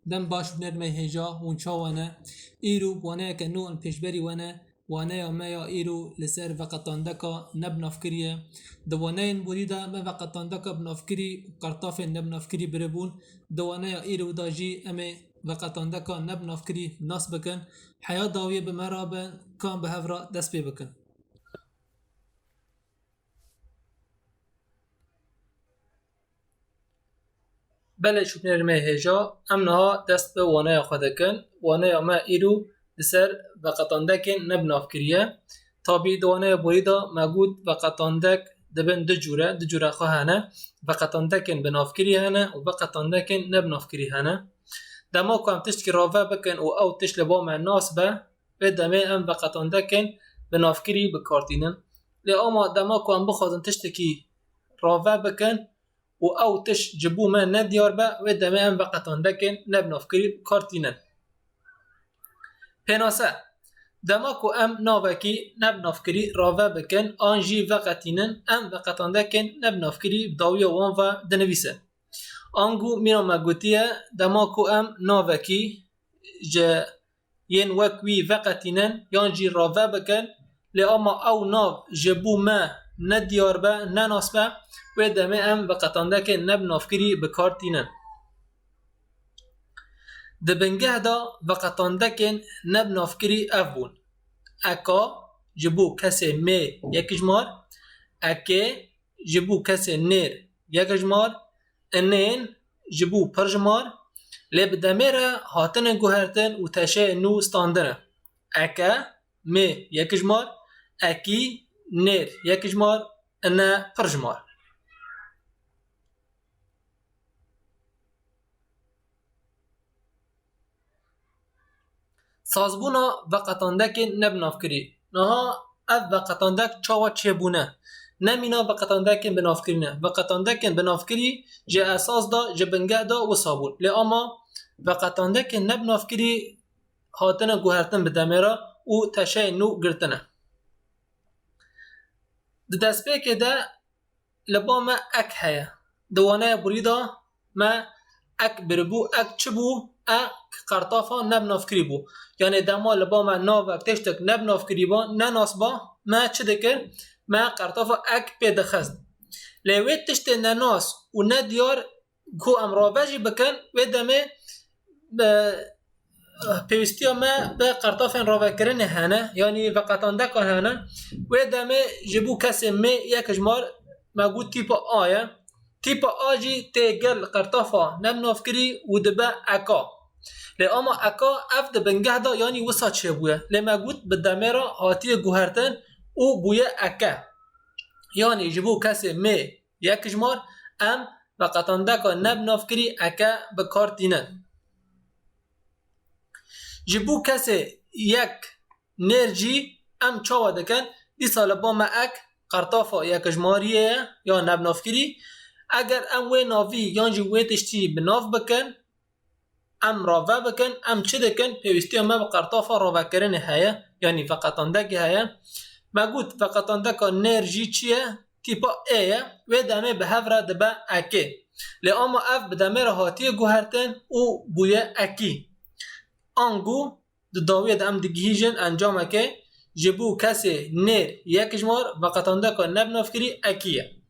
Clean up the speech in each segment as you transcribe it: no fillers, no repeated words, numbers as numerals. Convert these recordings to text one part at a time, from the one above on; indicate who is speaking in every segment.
Speaker 1: دم باش بنرمي هجا ونشا وانا إيرو وانا كنو البيشبري وانا يا ما يا إيرو لسر فقطان دكا نبنا فكرية دوانين بريدا ما فقطان دكا بنافكري قرطافين نبنا فكري بربون دوانا يا إيرو داجي أمي فقطان دكا نبنا فكري ناس بكن حياة داوية بمرابا كان بهفرا دس بي بكن بله شو بنرمي هجا امنها دست به وانايا خودکن وانايا ما ایرو لسر وقتاندکن نبناف کریه طابی دوانايا بوریدا مگود وقتاندک دبن دجوره خواهانه وقتاندکن بناف کری هنه و وقتاندکن نبناف کری هنه دما کام تشت که راوه بکن و او تشت لبا مع ناس به دمه ام وقتاندکن بناف کری بکارتینن لی اما دما کام بخوادن تشت که راوه بکن و او تش جبو ما ندیار با و دمه ام وقتان دکن نبناف کری کارتینن پناسه دما کو ام ناوکی نبناف کری راوه بکن آنجی وقتینن ام وقتان دکن نبناف کری داوی وان و دنویسن آنگو میرا مگوتیه دما کو ام ناوکی جه ین وکوی وقتینن یانجی راوه بکن لی اما او ناو جبو ما ندیار با نناس با و دمه ام وقتاندکن نبناف کری بکارتینن دبنگه دا وقتاندکن نبناف کری اف بون اکا جبو کسی می یک جمار اکه جبو کسی نیر یک جمار انین جبو پر جمار لی بدمه را هاتن گوهرتن و تشه نو ستاندنه اکا می یک جمار اکی نیر یک جمار انا پر جمار سازبونا وقتاندک نبناف کری نها اف وقتاندک چاوا چه بونه نمینا وقتاندک بناف کرینه وقتاندک بناف کری جه اساس دا جه بنگه دا و صابون لی اما وقتاندک نبناف کری هاتن گوهرتن بدمیرا و تشه نو گرتنه دست که ده لبا ما اک هیا دوانه بریدا ما اک بربو اک چبو اک قرطافا نبناف کری بو یعنی دما لبا ما ناو اک تشتک نبناف کری با نناس با ما چه دکر ما قرطافا اک پیدا خست لیوید تشت نناس و ندیار کو امراوجی بکن و دمه پیوستی ما به قرطافن راوه کرنه هنه یعنی وقتانده که هنه و دمه جبو کسی می یک جمار مگود تیپ آیه تیپ آجی تیگل قرطافا نبناف کری و دبه اکا لی اما اکا اف دبنگه دا یعنی وسا چه بویه لی مگود بدمه را هاتی گوهرتن او بویه اکا یعنی جبو کسی می یک جمار ام وقتانده که نبناف کری اکا بکارتینن جبو کسی یک نرجی ام چاوا دکن دی سال با ما اک قرطافا یک جماریه یا نبناف کری اگر ام وی ناوی یانجی وی تشتی بناف بکن ام راوه بکن ام چه دکن پیوستی ما به قرطافا راوه کرنه هیا یعنی فقطاندگی هیا مگود فقطاندگا نرجی چیه تیپا ایه و دمه به هفره دبه اکی لی اما اف بدمه را هاتی گوهرتن او بویه اکی آنگو داوید ام دگیجن انجامه که جبو کسی نیر یک جمار وقتاندگا نبناف کری اکیه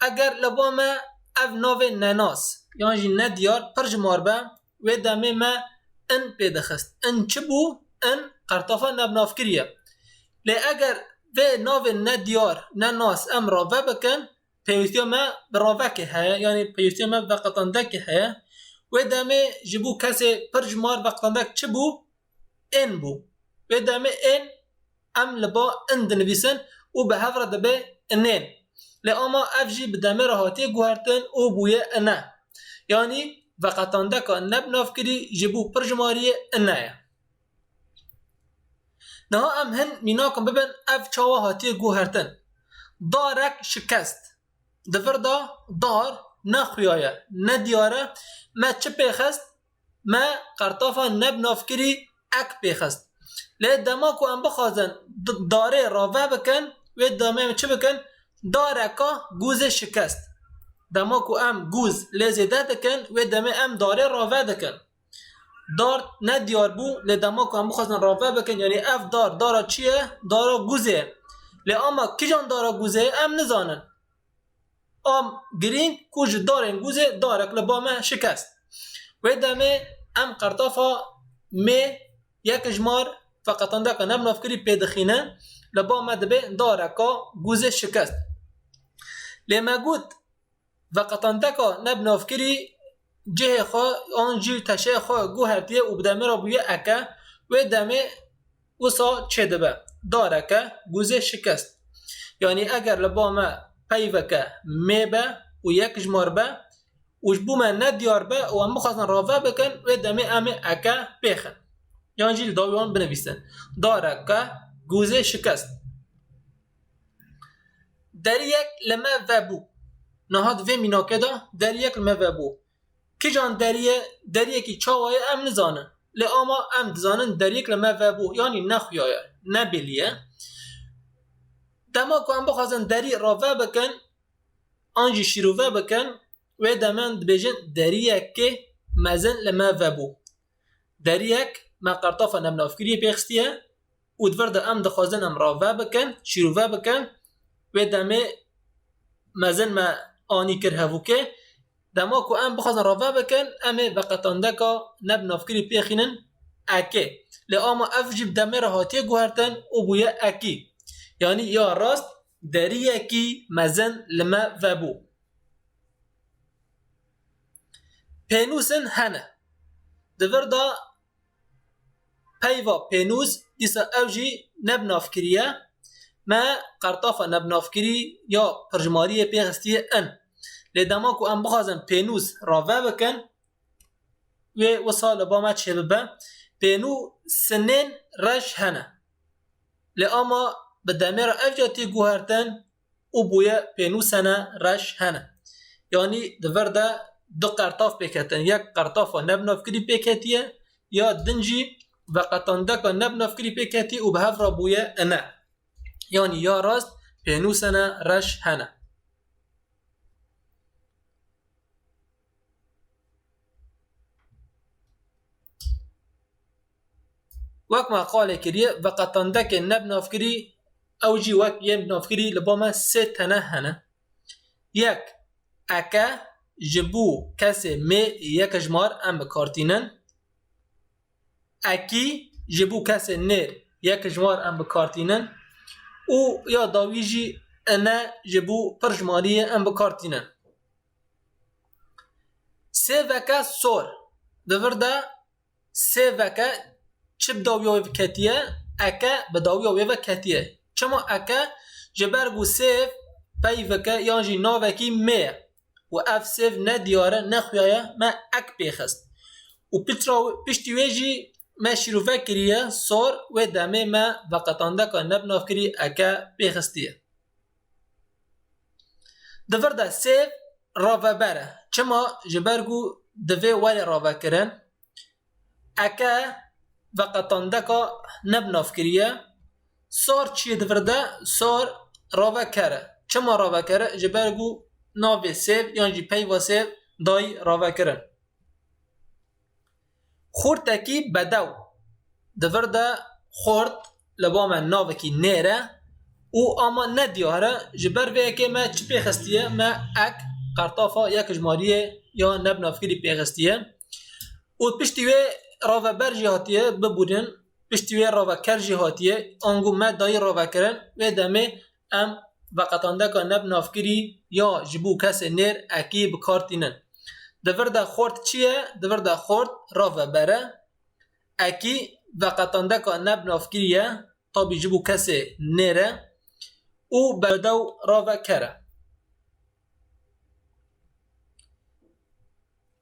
Speaker 1: اگر لبا ما اف ناو نناس یعنی ندیار پر جمار با و دمه ما ان پیدخست ان چبو ان قرطافا نبناف کریه لی اگر و ناو ندیار نناس ام راوه بکن پیوستی ما براوه که هیا یعنی پیوستی ما وقتاندگی هیا و دمه جبو کسی پر جمار وقتاندگ چه بو؟ این بو و دمه این ام لبا این دنویسن و به هفره دبه اینین لی اما اف جی بدمه راحتی گوهرتن او بویه اینه یعنی وقتاندگ نبناف کری جبو پر جماریه اینه نه ام هن میناکم ببین اف چاوا هاتی گوهرتن دارک شکست دفر دا دار نخویایه ندیاره ما چه پیخست ما قرطافا نبناف کری اک پیخست لی دما کو ام بخوازن داره راوه بکن و دامه چه بکن داره که گوز شکست دما کو ام گوز لزیده دکن و دمه ام داره راوه دکن دار نه دیار بو لدما کو ام بخواستن راوه بکن یعنی اف دارا چیه؟ دارا گوزه لی اما کجان دارا گوزه ام نزانن ام گرین کج دارن گوزه دارک لبامه شکست و دمه ام قرطافا می یک جمار فقط اندک نبنافکری پیدخینه لبامه دبه دارکا گوزه شکست لی مگود فقط اندک نبنافکری جه خوا آن جیل تشه خوا گو هرتیه و بدمه را بویه اکه و دمه وسا چه دبه دارکه گوزه شکست یعنی اگر لبامه پیوکه می به و یک جمار به وش بومه ندیار به و هم بخواستن راوه بکن و دمه امه اکه پیخن یعنی جیل داویان بنویسن دارکه گوزه شکست در یک لمه وبو نهاد و میناکه دا در یک لمه وبو کی جان دریه کی چاوای ام نزانن لی اما ام دزانن دریک لمه وبو یعنی نخویای نبلیه دما کو ام بخوازن دری راوه بکن آنجی شیروه بکن و دمان دبیجن دریه که مزن لمه وبو دریک ما قرطافا نبنافکریه پیخستیه و دورد ام دخوازن ام راوه بکن شیروه بکن و دمه مزن ما آنی کرهوو که دما کو ام بخوازن راوه بکن امه وقتاندکا نبنافکری پیخینن اکه لی اما اف جیب دمه رهاتی گوهرتن او بویه اکی یعنی یا راست دری اکی مزن لما وبو پینوسن هنه دور دا پیوا پینوس دیسا او جی نبنافکریه ما قرطافا نبنافکری یا پرجماری پیخستیه ان لدما کو ام بخوازن پینوس راوه بکن و وصال با ما چه ببه پینو سنین رش هنه لی اما بدمه را افجاتی گوهرتن او بویه پینو سنه رش هنه یعنی دورده دو قرطاف بکتن یک قرطاف نبنافکری بکتیه یا دنجی و قطاندک نبنافکری بکتی و به هف را بویه انه یعنی یا راست پینو سنه رش هنه وقت ما قال كريه وقتندك نبنافكري او جي وقت يبنافكري لبما ست هنه يك اكا جبو كسي مي يك جمار ام بكارتينن اكي جبو كسي نير يك جمار ام بكارتينن او يا داويجي انا جبو برجماريه ام بكارتينن سي وكا سور دوردا سي وكا چه بداویه و کتیه اکه بداویه و کتیه چما اکه جبرگو سیف پیوکه یانجی ناوکی میه و اف سیف ندیاره نخویایه ما اک پیخست و پشتیویجی ما شیروفه کریه سور و دمه ما وقتانده که نبناف کری اکه پیخستیه دفر ده سیف راوه بره چما جبرگو دوی ولی راوه کرن اکه وقتاندکا نبنافکریه سار چیه دورده سار راوه کره چما راوه کره جبرگو ناوی سیف یعنی پیوا سیف دای راوه کرن خورد تکی بدو دورده خورد لبام ناوی کی نیره او اما ندیاره جبر که ما چی پیخستیه ما اک قرطافا یک جماریه یا نبنافکری پیخستیه و پشتیوه راوه بر جهاتیه ببودن پشتیوه راوه کر جهاتیه آنگو ما دای راوه کرن و دمه ام وقتانده که نبنافکری یا جبو کس نیر اکی بکارتینن دورده خورد چیه؟ دورده خورد راوه بره اکی وقتانده که نبنافکریه تا بی جبو کس نیره او بردو راوه کره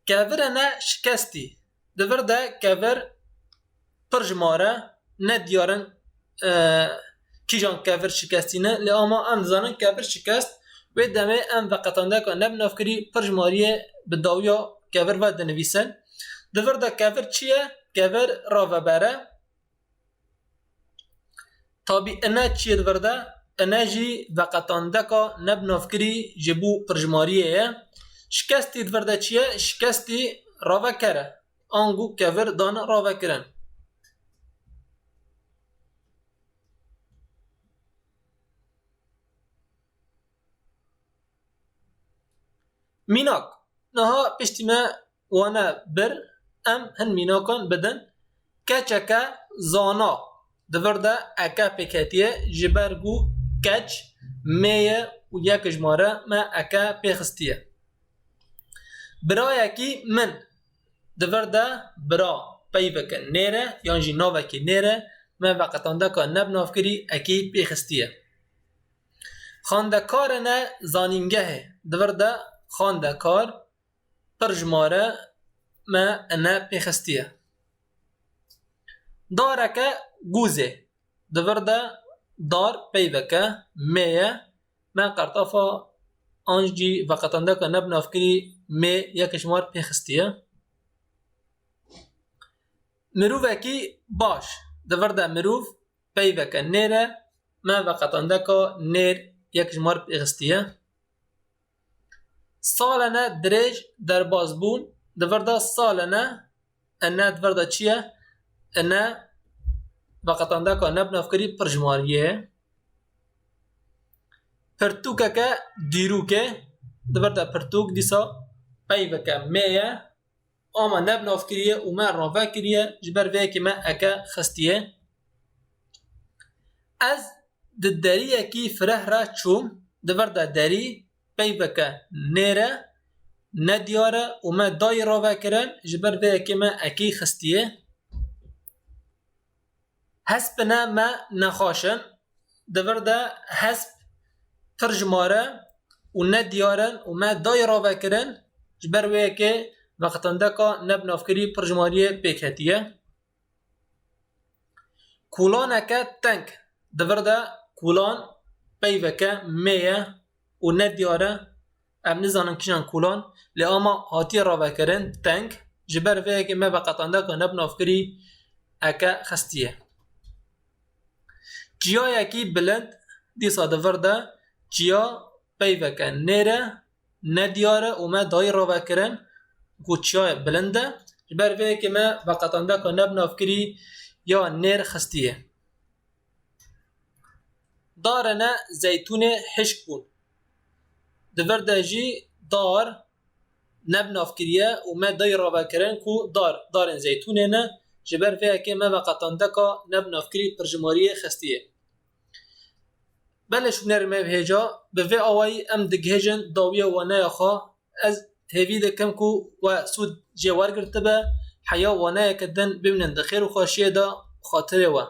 Speaker 1: کافر نه شکستی دورده کافر پرجماره ندیارن کیجان کافر شکستینه لی اما ام زانن کافر شکست و دمه ام وقتانده که نبنافکری پرجماریه به داویا کافر و دنویسن دورده کافر چیه؟ کافر راوه بره تابی انه چیه دورده؟ انه جی وقتانده که نبنافکری جبو پرجماریه شکستی دورده چیه؟ شکستی راوه کره آنگو کور دان راوه کرن. میناک نها پشتی ما وانا بر ام هن میناکان بدن کچکا زانا دورده اکا پیکتیه جبرگو کچ میه و یک جماره ما اکا پیخستیه. برایکی من دورده برا پیوکن نیره یانجی ناوکی نیره ما وقتانده که نب نافکری اکی پیخستیه. خاندکار نه زانینگه دورده خاندکار پرجماره ما انا پیخستیه. دارکه گوزه دورده دار پیوکه میه ما قرطافا آنجی وقتانده که نب نافکری می یکشمار پیخستیه. مروفکی باش دورده مروف پیوکه نیره ما وقتانده که نیر یکشمار پیخستیه. سالنه دریج در بازبون دورده سالنه انه دورده چیه؟ انه وقتانده که نب نافکری پرجماریه. پرتوکه که دیروکه دورده پرتوک دیسا پیوکه میه اما نب نافکریه و ما رافه کریه جبر وی که ما اکا خستیه. از دریه کی فره را چوم دورده دری پیوکه نیره ندیاره و ما دای رافه کرن جبر وی که ما اکی خستیه. حسب نه ما نخاشن دورده حسب ترجماره و ندیارن و ما دای رافه کرن جبر وی که وقتانده که نب نافکری پرجماریه پیکتیه. کولانه که تنک دورده کولان پیوکه میه و ندیاره ام نزانن کشان کولان لی اما هاتی رافه کرن تنک جبر وی که ما وقتانده که نب نافکری اکا خستیه. جیای اکی بلند دیسا دورده جیا پیوکه نیره ندیاره و ما دای رافه کرن گوچای بلنده جبر وی که ما وقتانده که نب نافکری یا نیر خستیه. دارنه زیتون حشک بون دورده جی دار نب نافکریه و ما دای رافه کرن کو دارن زیتونه نه جبر وی که ما وقتانده که نب نافکری پرجماریه خستیه. بلش نرمه بهجا به وی آوائی ام دگهجن داویه و نیاخا از هیوی دکم کو و سود جوار گرته به حیا و نیاکدن ببینن دخیر و خواشیه دا خاطره و